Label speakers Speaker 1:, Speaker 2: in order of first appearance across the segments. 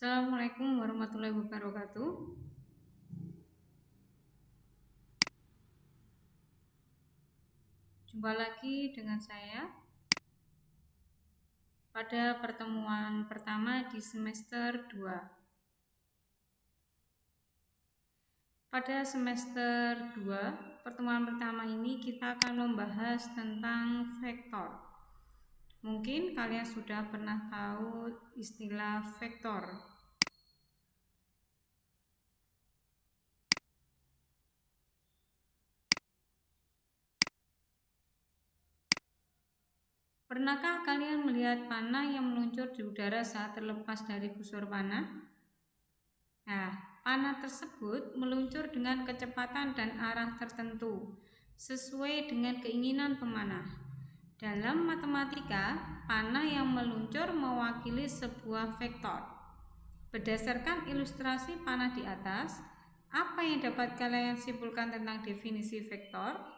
Speaker 1: Assalamualaikum warahmatullahi wabarakatuh. Jumpa lagi dengan saya pada pertemuan pertama di semester 2. Pada semester 2, pertemuan pertama ini kita akan membahas tentang vektor. Mungkin kalian sudah pernah tahu istilah vektor. Pernahkah kalian melihat panah yang meluncur di udara saat terlepas dari busur panah? Nah, panah tersebut meluncur dengan kecepatan dan arah tertentu sesuai dengan keinginan pemanah. Dalam matematika, panah yang meluncur mewakili sebuah vektor. Berdasarkan ilustrasi panah di atas, apa yang dapat kalian simpulkan tentang definisi vektor?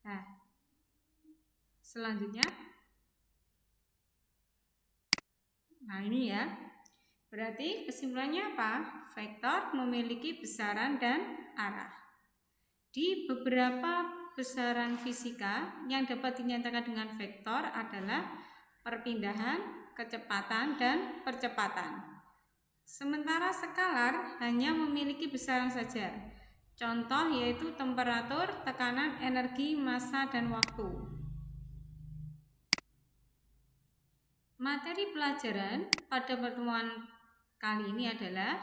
Speaker 1: Nah, selanjutnya, ini ya. Berarti kesimpulannya apa? Vektor memiliki besaran dan arah. Di beberapa besaran fisika yang dapat dinyatakan dengan vektor adalah perpindahan, kecepatan, dan percepatan. Sementara skalar hanya memiliki besaran saja. Contoh yaitu temperatur, tekanan, energi, massa, dan waktu. Materi pelajaran pada pertemuan kali ini adalah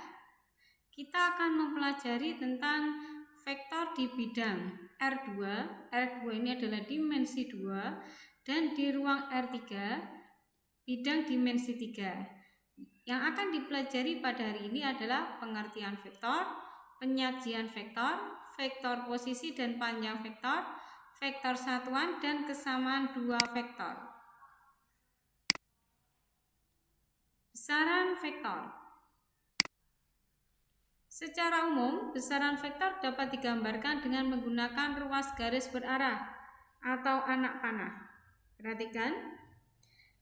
Speaker 1: kita akan mempelajari tentang vektor di bidang R2. R2 ini adalah dimensi 2 dan di ruang R3 bidang dimensi 3. Yang akan dipelajari pada hari ini adalah pengertian vektor, penyajian vektor, vektor posisi dan panjang vektor, vektor satuan dan kesamaan dua vektor. Besaran vektor. Secara umum, besaran vektor dapat digambarkan dengan menggunakan ruas garis berarah atau anak panah. Perhatikan,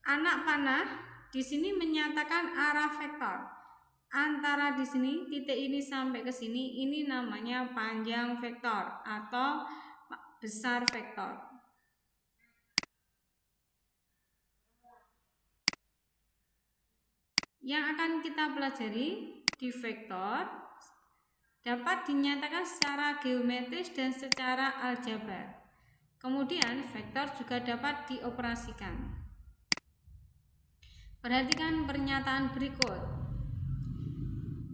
Speaker 1: anak panah di sini menyatakan arah vektor. Antara di sini titik ini sampai ke sini, ini namanya panjang vektor atau besar vektor. Yang akan kita pelajari di vektor dapat dinyatakan secara geometris dan secara aljabar. Kemudian vektor juga dapat dioperasikan. Perhatikan pernyataan berikut.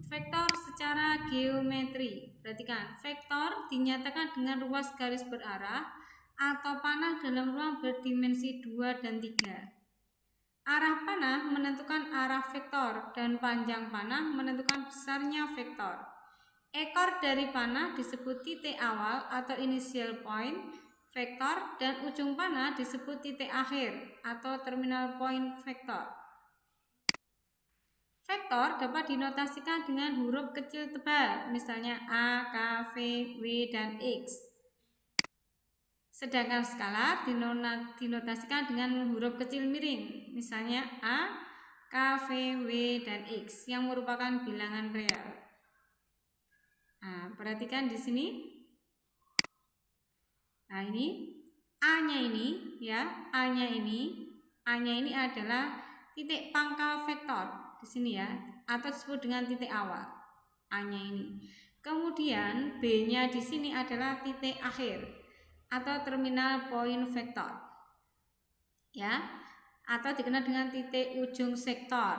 Speaker 1: Vektor secara geometri. Perhatikan, vektor dinyatakan dengan ruas garis berarah atau panah dalam ruang berdimensi 2 dan 3. Arah panah menentukan arah vektor dan panjang panah menentukan besarnya vektor. Ekor dari panah disebut titik awal atau initial point vektor dan ujung panah disebut titik akhir atau terminal point vektor. Vektor dapat dinotasikan dengan huruf kecil tebal, misalnya A, K, V, W, dan X. Sedangkan skalar dinotasikan dengan huruf kecil miring, misalnya A, K, V, W, dan X yang merupakan bilangan real. Nah, perhatikan di sini. Nah, ini A-nya ini ya, A-nya ini adalah titik pangkal vektor di sini ya, atau disebut dengan titik awal. A-nya ini. Kemudian B-nya di sini adalah titik akhir atau terminal point vektor. Ya, atau dikenal dengan titik ujung sektor.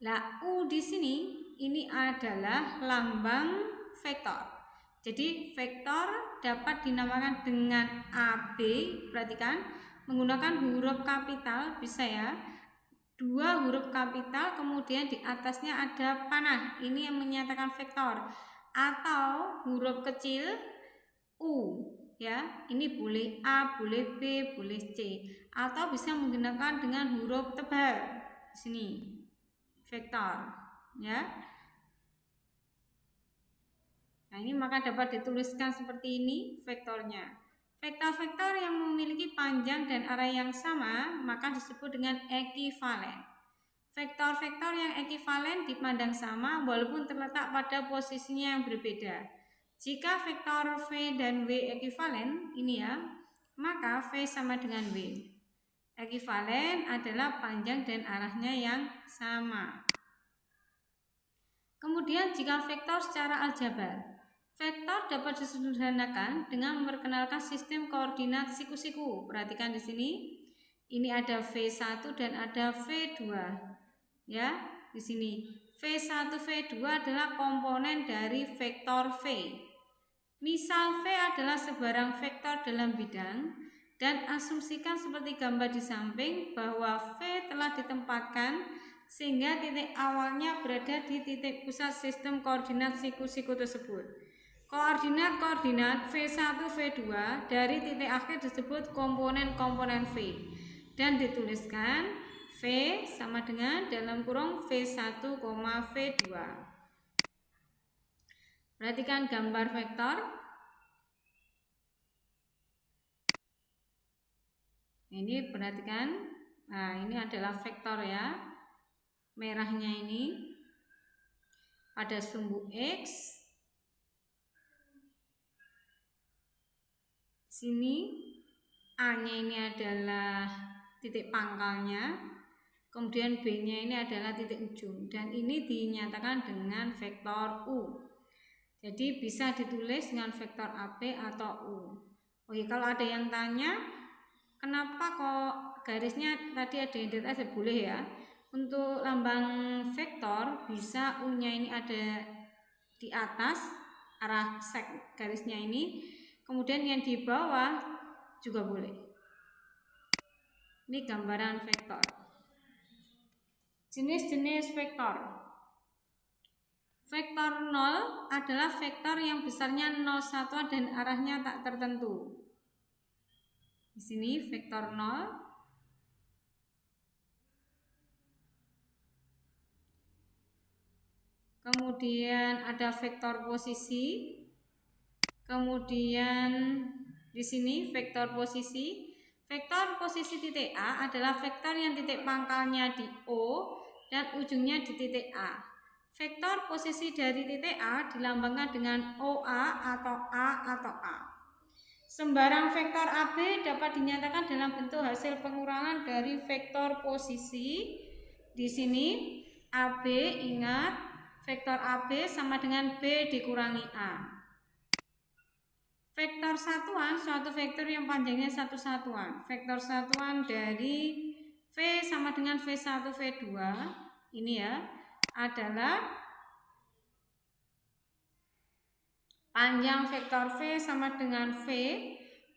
Speaker 1: Lah, U di sini ini adalah lambang vektor. Jadi vektor dapat dinamakan dengan AB. Perhatikan, menggunakan huruf kapital bisa ya. 2 huruf kapital kemudian di atasnya ada panah. Ini yang menyatakan vektor. Atau huruf kecil U ya. Ini boleh A, boleh B, boleh C. Atau bisa menggunakan dengan huruf tebal di sini. Vektor ya. Nah, ini maka dapat dituliskan seperti ini vektornya. Vektor-vektor yang memiliki panjang dan arah yang sama, maka disebut dengan ekivalen. Vektor-vektor yang ekivalen dipandang sama walaupun terletak pada posisinya yang berbeda. Jika vektor V dan W ekivalen, ini ya, maka V sama dengan W. Ekivalen adalah panjang dan arahnya yang sama. Kemudian jika vektor secara aljabar, vektor dapat disederhanakan dengan memperkenalkan sistem koordinat siku-siku. Perhatikan di sini. Ini ada V1 dan ada V2. Ya, di sini. V1, V2 adalah komponen dari vektor V. Misal V adalah sebarang vektor dalam bidang dan asumsikan seperti gambar di samping bahwa V telah ditempatkan sehingga titik awalnya berada di titik pusat sistem koordinat siku-siku tersebut. Koordinat-koordinat V1, V2 dari titik akhir disebut komponen-komponen V dan dituliskan V sama dengan dalam kurung V1, V2. Perhatikan gambar vektor. Ini perhatikan. Nah, ini adalah vektor ya. Merahnya ini pada sumbu X. Sini A-nya ini adalah titik pangkalnya, kemudian B-nya ini adalah titik ujung, dan ini dinyatakan dengan vektor U. Jadi bisa ditulis dengan vektor AB atau U. Oke, kalau ada yang tanya, kenapa kok garisnya tadi ada yang di atas, boleh ya. Untuk lambang vektor bisa U-nya ini ada di atas arah garisnya ini, kemudian yang di bawah juga boleh. Ini gambaran vektor. Jenis-jenis vektor. Vektor 0 adalah vektor yang besarnya 0 satuan dan arahnya tak tertentu. Di sini vektor 0. Kemudian ada vektor posisi. Kemudian di sini vektor posisi. Vektor posisi titik A adalah vektor yang titik pangkalnya di O dan ujungnya di titik A. Vektor posisi dari titik A dilambangkan dengan OA atau A atau A. Sembarang vektor AB dapat dinyatakan dalam bentuk hasil pengurangan dari vektor posisi. Di sini AB, ingat, vektor AB sama dengan B dikurangi A. Vektor satuan, suatu vektor yang panjangnya satu satuan. Vektor satuan dari V sama dengan V1, V2, ini ya, adalah panjang vektor V sama dengan V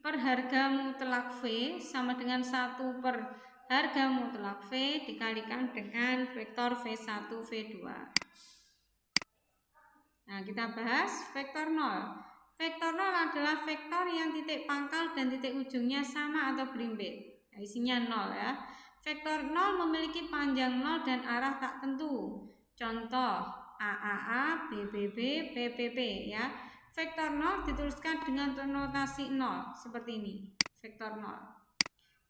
Speaker 1: per harga mutlak V sama dengan 1 per harga mutlak V dikalikan dengan vektor V1, V2. Nah, kita bahas vektor 0. Vektor 0 adalah vektor yang titik pangkal dan titik ujungnya sama atau berimbit. Nah, isinya 0 ya. Vektor 0 memiliki panjang 0 dan arah tak tentu. Contoh AAA, BBB, PPP ya. Vektor 0 dituliskan dengan notasi 0 seperti ini. Vektor 0.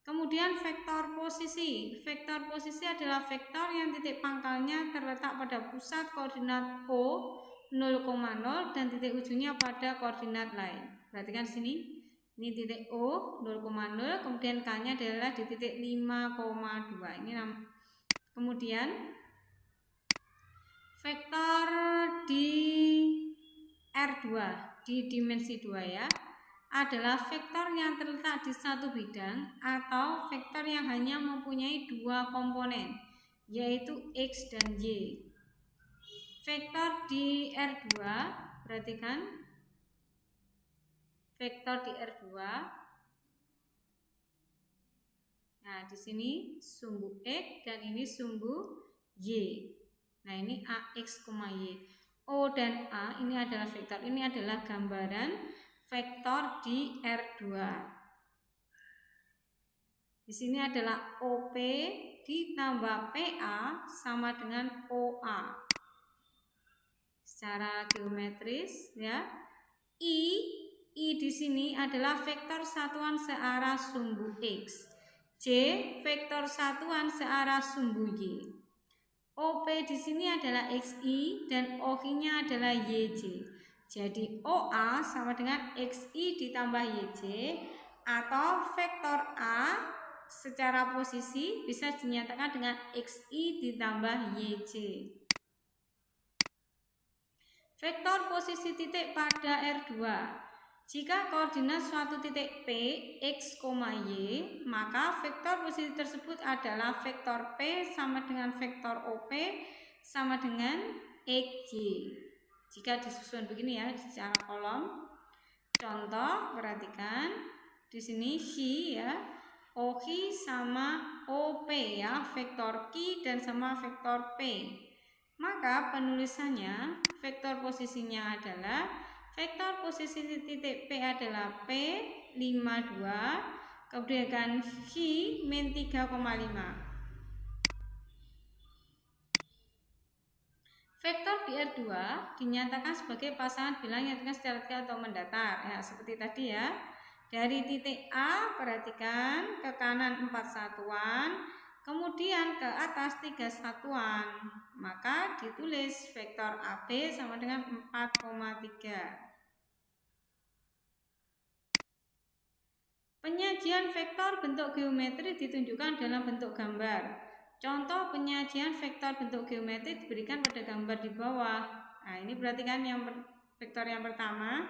Speaker 1: Kemudian vektor posisi. Vektor posisi adalah vektor yang titik pangkalnya terletak pada pusat koordinat O 0,0 dan titik ujungnya pada koordinat lain. Perhatikan sini. Ini titik O 0,0, kemudian K-nya adalah di titik 5,2. Ini kemudian vektor di R2 di dimensi 2 ya, adalah vektor yang terletak di satu bidang atau vektor yang hanya mempunyai dua komponen, yaitu X dan Y. Vektor di R2, perhatikan vektor di R2. Nah, di sini sumbu X dan ini sumbu Y. Nah, ini AX, Y. O dan A ini adalah vektor. Ini adalah gambaran vektor di R2. Di sini adalah OP ditambah PA sama dengan OA. Secara geometris ya, I I di sini adalah vektor satuan searah sumbu X. J vektor satuan searah sumbu Y. OP di sini adalah XI dan OQ-nya adalah YJ. Jadi OA sama dengan XI ditambah YJ, atau vektor A secara posisi bisa dinyatakan dengan XI ditambah YJ. Vektor posisi titik pada R2. Jika koordinat suatu titik P, X, Y, maka vektor posisi tersebut adalah vektor P sama dengan vektor OP sama dengan XY. Jika disusun begini ya, secara kolom. Contoh, perhatikan di sini Q ya, OQ sama OP ya, vektor Q dan sama vektor P. Maka penulisannya vektor posisinya adalah vektor posisi titik P adalah P52, kemudian Q min 3,5. Vektor di R2 dinyatakan sebagai pasangan bilang yang dengan secara vertikal atau mendatar. Ya, seperti tadi ya. Dari titik A, perhatikan ke kanan 4 satuan, kemudian ke atas 3 satuan. Maka ditulis vektor AB sama dengan 4,3. Penyajian vektor bentuk geometri ditunjukkan dalam bentuk gambar. Contoh penyajian vektor bentuk geometri diberikan pada gambar di bawah. Nah, ini perhatikan yang vektor yang pertama,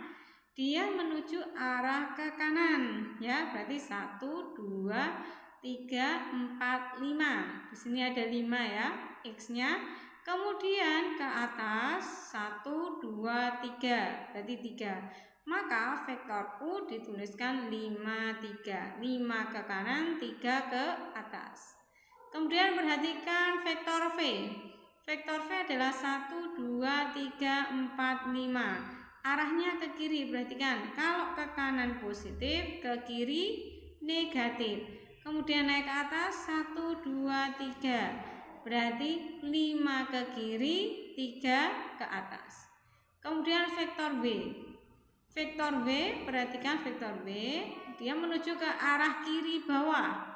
Speaker 1: dia menuju arah ke kanan ya, berarti 1, 2, 3, 4, 5. Di sini ada 5 ya, X-nya. Kemudian ke atas 1, 2, 3, berarti 3. Maka vektor U dituliskan 5, 3. 5 ke kanan, 3 ke atas. Kemudian perhatikan vektor V. Vektor V adalah 1, 2, 3, 4, 5. Arahnya ke kiri, perhatikan. Kalau ke kanan positif, ke kiri negatif. Kemudian naik ke atas 1, 2, 3. Berarti 5 ke kiri, 3 ke atas. Kemudian vektor V. Vektor V, perhatikan vektor V, dia menuju ke arah kiri bawah.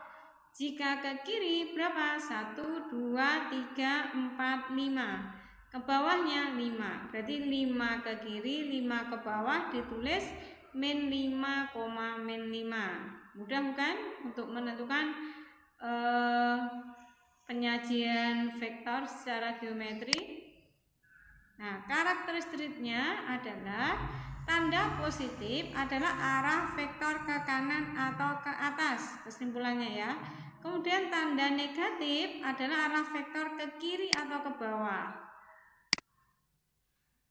Speaker 1: Jika ke kiri berapa? 1, 2, 3, 4, 5. Ke bawahnya 5. Berarti 5 ke kiri, 5 ke bawah, ditulis min 5, min 5. Mudah bukan untuk menentukan penyajian vektor secara geometri? Nah, karakteristiknya adalah tanda positif adalah arah vektor ke kanan atau ke atas, kesimpulannya ya. Kemudian tanda negatif adalah arah vektor ke kiri atau ke bawah.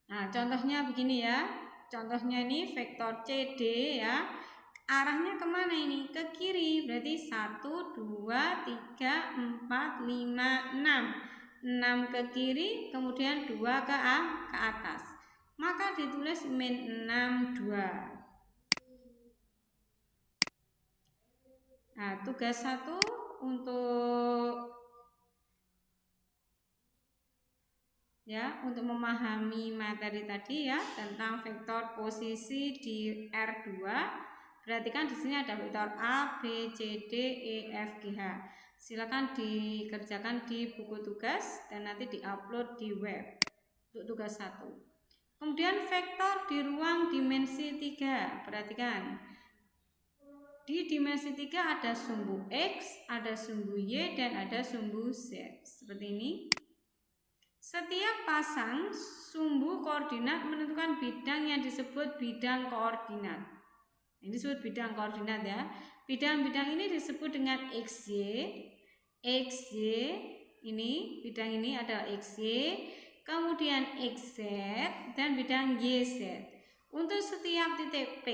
Speaker 1: Nah, contohnya begini ya. Contohnya ini vektor CD ya. Arahnya kemana ini? Ke kiri, berarti 1, 2, 3, 4, 5, 6. 6 ke kiri, kemudian 2 ke atas. Maka ditulis min 6, 2. Nah, tugas 1 untuk memahami materi tadi ya tentang vektor posisi di R2. Perhatikan di sini ada vektor A, B, C, D, E, F, G, H. Silakan dikerjakan di buku tugas dan nanti diupload di web untuk tugas 1. Kemudian vektor di ruang dimensi 3. Perhatikan. Di dimensi 3 ada sumbu X, ada sumbu Y, dan ada sumbu Z. Seperti ini. Setiap pasang sumbu koordinat menentukan bidang yang disebut bidang koordinat. Ini disebut bidang koordinat ya. Bidang-bidang ini disebut dengan XY. XY ini, bidang ini adalah XY, kemudian XZ, dan bidang YZ. Untuk setiap titik P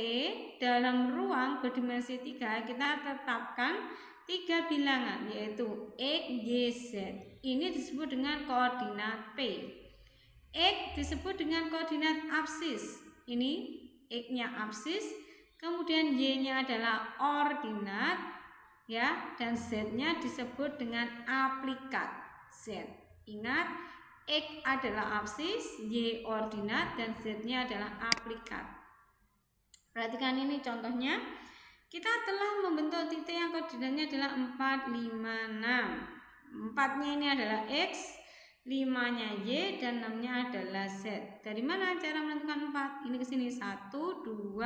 Speaker 1: dalam ruang berdimensi 3 kita tetapkan 3 bilangan, yaitu X, Y, Z. Ini disebut dengan koordinat P. X disebut dengan koordinat absis. Ini X-nya absis, kemudian Y-nya adalah ordinat ya, dan Z-nya disebut dengan aplikat Z. Ingat, X adalah absis, Y ordinat, dan Z-nya adalah aplikat. Perhatikan ini contohnya. Kita telah membentuk titik yang koordinatnya adalah 4, 5, 6. 4-nya ini adalah X, 5-nya Y, dan 6-nya adalah Z. Dari mana cara menentukan 4? Ini ke sini 1, 2,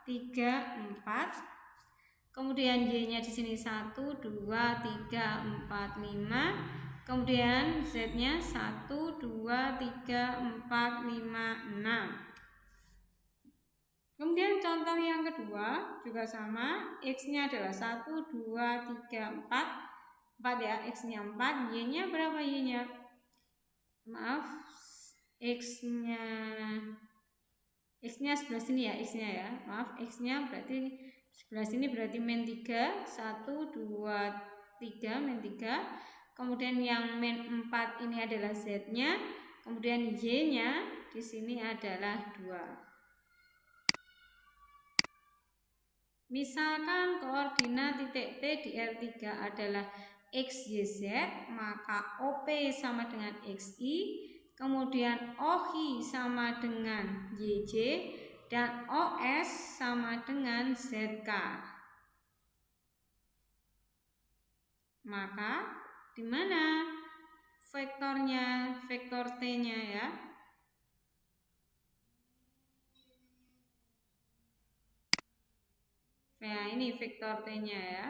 Speaker 1: 3, 4. Kemudian Y-nya di sini 1, 2, 3, 4, 5. Kemudian Z-nya 1, 2, 3, 4, 5, 6. Kemudian contoh yang kedua juga sama, X-nya adalah 1, 2, 3, 4. 4 ya, X-nya 4, Y-nya berapa Y-nya? Maaf, X-nya sebelah sini ya, X-nya ya. Maaf, X-nya berarti sebelah sini berarti min 3, 1, 2, 3, min 3. Kemudian yang min 4 ini adalah Z-nya. Kemudian Y-nya di sini adalah 2. Misalkan koordinat titik P di R3 adalah X, Y, Z, maka OP sama dengan XI, kemudian OHI sama dengan YJ, dan OS sama dengan ZK. Maka di mana vektornya, vektor T-nya ya? Nah, ini vektor T-nya ya.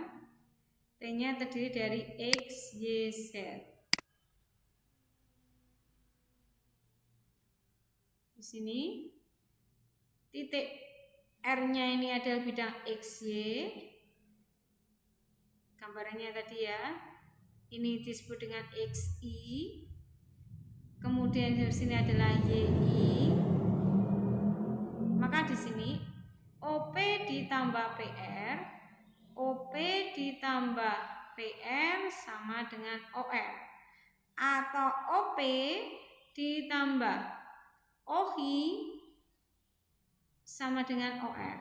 Speaker 1: T-nya terdiri dari X, Y, Z. Di sini titik R-nya ini adalah bidang XY. Gambarannya tadi ya. Ini disebut dengan XI. Kemudian di sini adalah YI. Maka di sini OP ditambah PR, OP ditambah PR sama dengan OR, atau OP ditambah OHI sama dengan OR.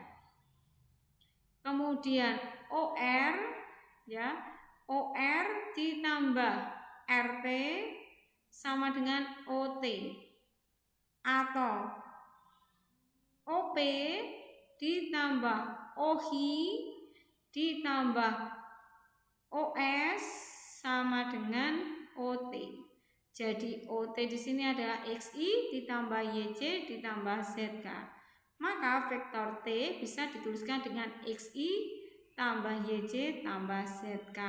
Speaker 1: Kemudian OR ya, OR ditambah RT sama dengan OT, atau OP ditambah OHI ditambah OS sama dengan OT. Jadi OT di sini adalah XI ditambah YJ ditambah ZK. Maka vektor T bisa dituliskan dengan XI tambah YJ tambah ZK.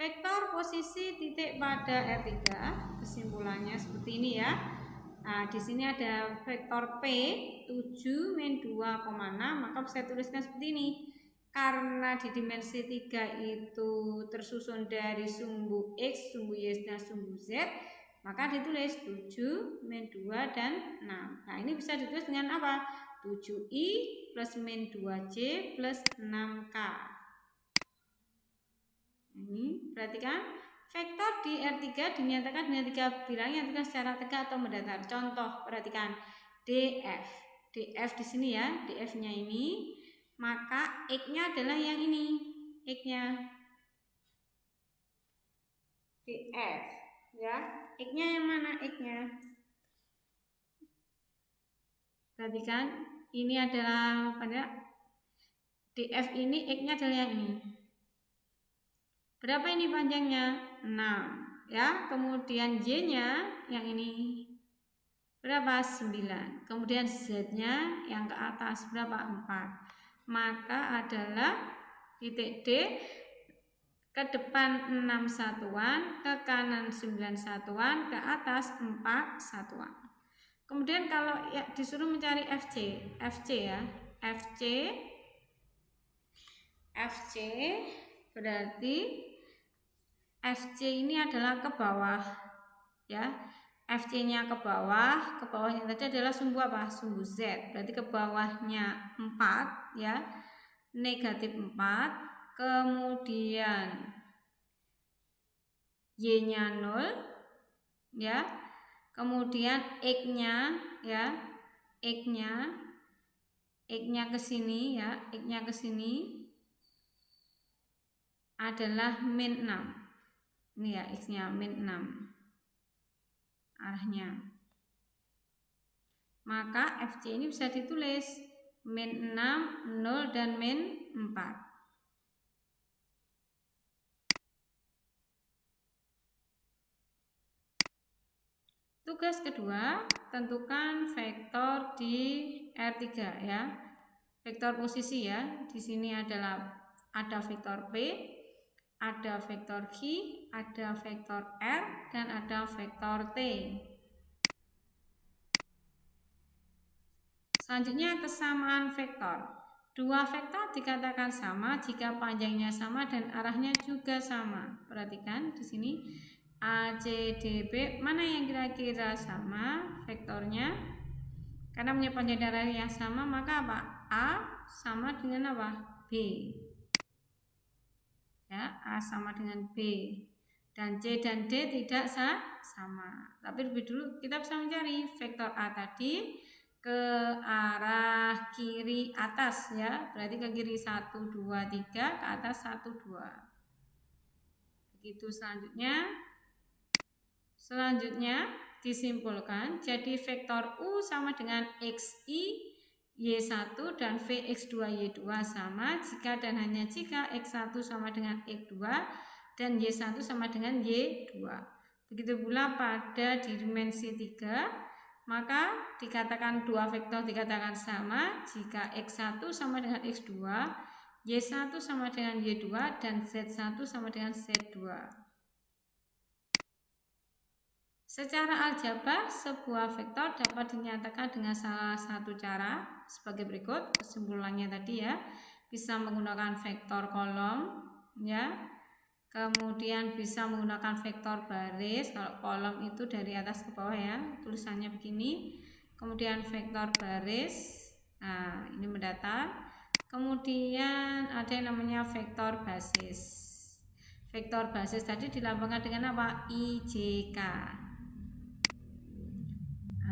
Speaker 1: Vektor posisi titik pada R3, kesimpulannya seperti ini ya. Nah, di sini ada vektor P 7 min 2,6, maka saya tuliskan seperti ini. Karena di dimensi 3 itu tersusun dari sumbu X, sumbu Y, dan sumbu Z, maka ditulis 7 min 2 dan 6. Nah, ini bisa ditulis dengan apa? 7I plus min 2J plus 6K. Ini perhatikan, vektor di R3 dinyatakan dengan 3 bilangan yang ditentukan secara tegak atau mendatar. Contoh, perhatikan DF. DF di sini ya, DF-nya ini, maka X-nya adalah yang ini. X-nya DF ya. X-nya yang mana X-nya? Perhatikan, ini adalah pada DF ini X-nya adalah yang ini. Berapa ini panjangnya? 6 ya. Kemudian Y-nya yang ini berapa? 9. Kemudian Z-nya yang ke atas berapa? 4. Maka adalah titik D ke depan 6 satuan, ke kanan 9 satuan, ke atas 4 satuan. Kemudian kalau ya disuruh mencari FC ya. FC berarti FC ini adalah ke bawah ya. FC-nya ke bawahnya tadi adalah sumbu apa? Sumbu Z. Berarti ke bawahnya 4 ya. Negatif 4. Kemudian Y-nya 0 ya. Kemudian X-nya ya. X-nya ke sini ya. X-nya ke sini adalah min 6. Ini ya, X-nya min 6. arahnya. Maka FC ini bisa ditulis min 6, 0, dan min 4. Tugas kedua, tentukan vektor di R3 ya. Vektor posisi ya. Di sini ada vektor P, ada vektor Q, ada vektor R, dan ada vektor T. Selanjutnya kesamaan vektor. Dua vektor dikatakan sama jika panjangnya sama dan arahnya juga sama. Perhatikan di sini A, C, D, B, mana yang kira-kira sama vektornya? Karena punya panjang dan arah yang sama, maka apa? A sama dengan apa? B. Ya, A sama dengan B. Dan C dan D tidak sama. Tapi lebih dulu kita bisa mencari vektor A tadi ke arah kiri atas ya. Berarti ke kiri 1, 2, 3, ke atas 1, 2. Begitu Selanjutnya disimpulkan, jadi vektor U sama dengan XI Y1 dan VX2 Y2 sama jika dan hanya jika X1 sama dengan X2 dan Y1 sama dengan Y2. Begitu pula pada dimensi 3, maka dikatakan dua vektor dikatakan sama jika X1 sama dengan X2, Y1 sama dengan Y2, dan Z1 sama dengan Z2. Secara aljabar, sebuah vektor dapat dinyatakan dengan salah satu cara sebagai berikut. Kesimpulannya tadi ya, bisa menggunakan vektor kolom ya. Kemudian bisa menggunakan vektor baris. Kalau kolom itu dari atas ke bawah ya, tulisannya begini. Kemudian vektor baris. Nah, ini mendatar. Kemudian ada yang namanya vektor basis. Vektor basis tadi dilambangkan dengan apa? IJK.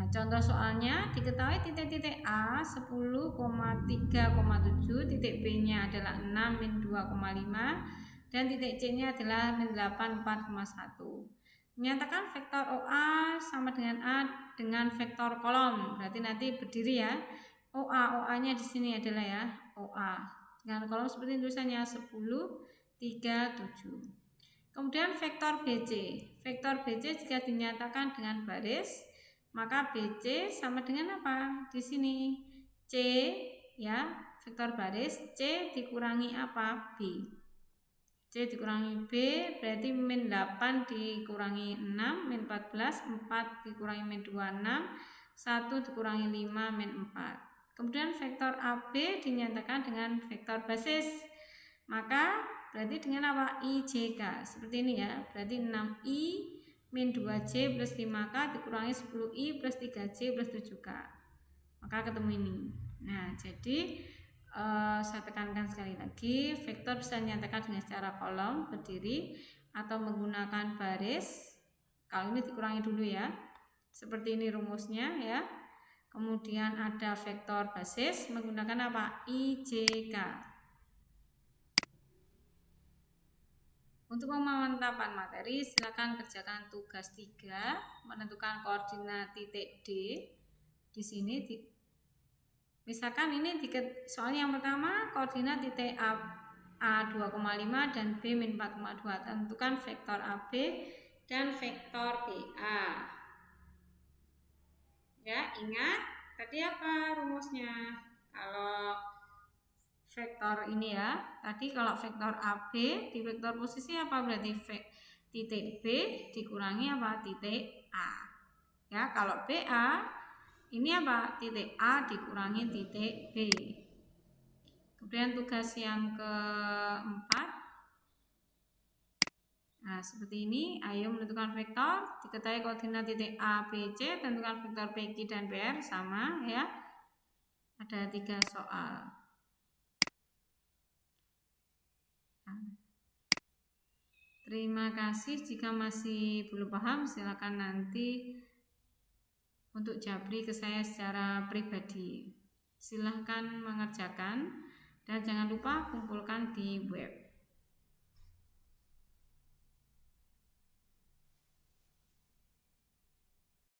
Speaker 1: Contoh soalnya diketahui titik-titik A 10,3,7, titik B nya adalah 6 min 2,5, dan titik C nya adalah min 8 4,1. Menyatakan vektor OA sama dengan A dengan vektor kolom. Berarti nanti berdiri ya. OA nya di sini adalah ya OA dengan kolom seperti tulisannya 10, 3, 7. Kemudian vektor BC. Vektor BC jika dinyatakan dengan baris, maka BC sama dengan apa? Di sini C ya, vektor baris C dikurangi apa? B. C dikurangi B berarti min 8 dikurangi 6 min 14, 4 dikurangi min 26, 1 dikurangi 5 min 4. Kemudian vektor AB dinyatakan dengan vektor basis, maka berarti dengan apa? IJK seperti ini ya, berarti 6I min 2J plus 5K dikurangi 10I plus 3J plus 7K, maka ketemu ini. Nah, jadi saya tekankan sekali lagi, vektor bisa dinyatakan dengan cara kolom berdiri atau menggunakan baris. Kalau ini dikurangi dulu ya, seperti ini rumusnya ya. Kemudian ada vektor basis menggunakan apa? IJK. Untuk pemantapan materi, silakan kerjakan tugas 3, menentukan koordinat titik D. Di sini misalkan ini soalnya yang pertama koordinat titik A 2,5 dan B min 4,2. Tentukan vektor AB dan vektor BA. Ya, ingat tadi apa rumusnya? Kalau vektor ini ya, tadi kalau vektor AB di vektor posisi apa? Berarti titik B dikurangi apa? Titik A. Ya, kalau BA ini apa? Titik A dikurangi titik B. Kemudian tugas yang keempat, nah seperti ini. Ayo menentukan vektor. Diketahui koordinat titik A, B, C. Tentukan vektor PQ dan PR sama ya. Ada 3 soal. Terima kasih. Jika masih belum paham, silakan nanti untuk japri ke saya secara pribadi. Silahkan mengerjakan dan jangan lupa kumpulkan di web.